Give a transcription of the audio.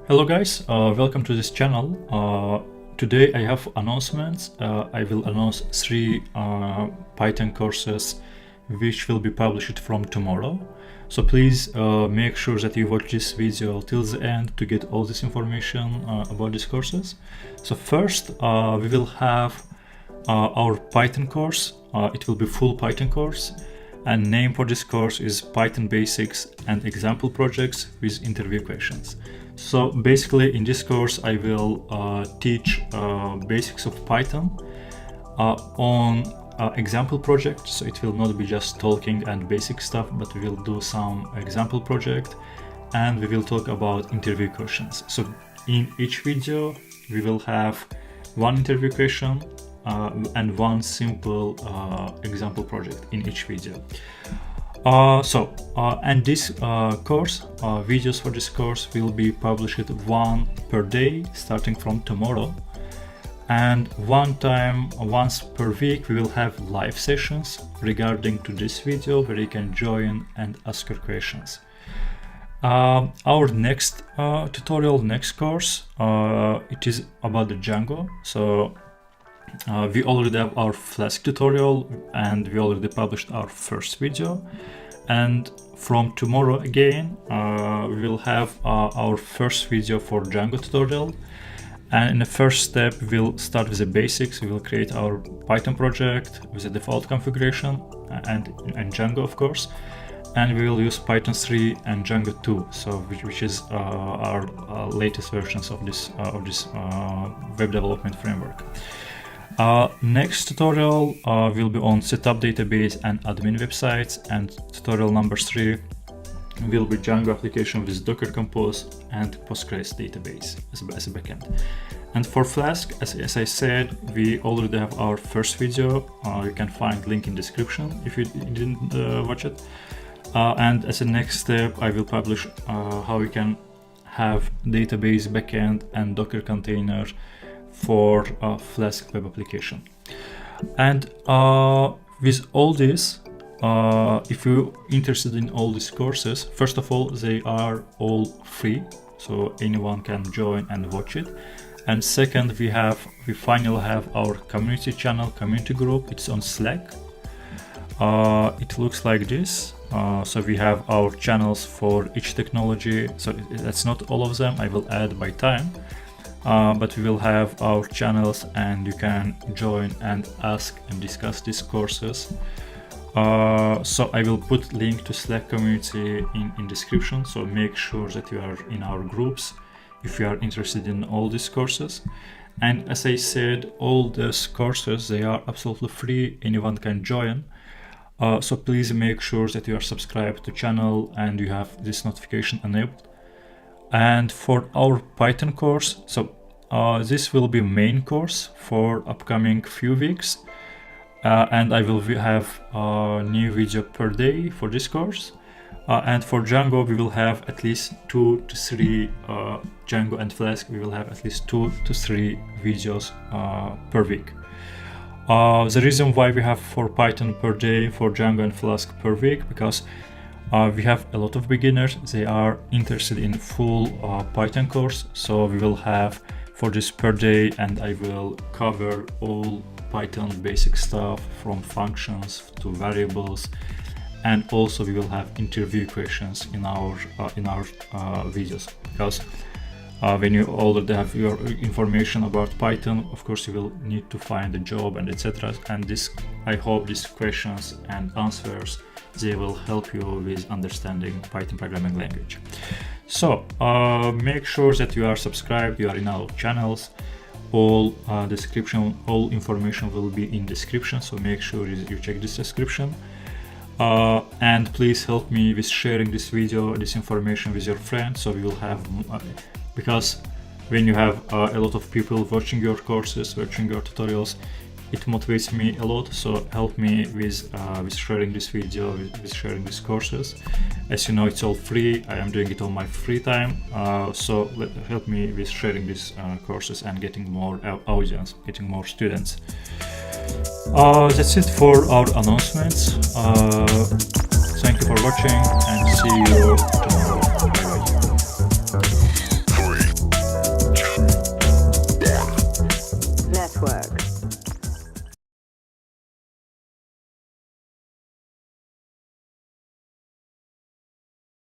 Hello guys, welcome to this channel. Today I have announcements. I will announce 3 Python courses which will be published from tomorrow. So please make sure that you watch this video till the end to get all this information about these courses. So first we will have our Python course. It will be full Python course, and name for this course is Python Basics and Example Projects with Interview Questions. So basically in this course I will teach basics of Python on example project. So it will not be just talking and basic stuff, but we will do some example project and we will talk about interview questions. So in each video we will have one interview question and one simple example project in each video. And this course, videos for this course will be published one per day starting from tomorrow, and once per week we will have live sessions regarding to this video where you can join and ask your questions. Our next tutorial, next course, it is about the Django. So we already have our Flask tutorial and we already published our first video, and from tomorrow again we will have our first video for Django tutorial. And in the first step we'll start with the basics. We will create our Python project with the default configuration and Django of course, and we will use Python 3 and Django 2, so which is our latest versions of this web development framework. Next tutorial will be on setup database and admin websites, and tutorial number 3 will be Django application with Docker Compose and Postgres database as a backend. And for Flask, as I said, we already have our first video. You can find link in description if you didn't watch it. And as a next step, I will publish how we can have database backend and Docker container for Flask web application. And with all this, if you're interested in all these courses, first of all, they are all free, so anyone can join and watch it. And second, we finally have our community channel, community group. It's on Slack. It looks like this. So we have our channels for each technology. So that's not all of them. I will add by time. But we will have our channels and you can join and ask and discuss these courses. So I will put link to Slack community in description, so make sure that you are in our groups if you are interested in all these courses. And as I said, all these courses, they are absolutely free, anyone can join. So please make sure that you are subscribed to channel and you have this notification enabled. And for our Python course, so this will be main course for upcoming few weeks, and I will have a new video per day for this course. And for Django we will have at least 2 to 3 Django and Flask, we will have at least 2 to 3 videos per week. The reason why we have for Python per day, for Django and Flask per week, because we have a lot of beginners, they are interested in full Python course, so we will have for this per day, and I will cover all Python basic stuff from functions to variables, and also we will have interview questions in our videos, because when you already have your information about Python, of course you will need to find a job and etc. And this, I hope these questions and answers, they will help you with understanding Python programming language. So make sure that you are subscribed, you are in our channels. All description, all information will be in description, so make sure you check this description. And please help me with sharing this video, this information with your friends, so we will have, because when you have a lot of people watching your courses, watching your tutorials, it motivates me a lot. So help me with sharing this video, with sharing these courses. As you know, it's all free. I am doing it on my free time. So help me with sharing these courses and getting more audience, getting more students. That's it for our announcements. Thank you for watching and see you tomorrow.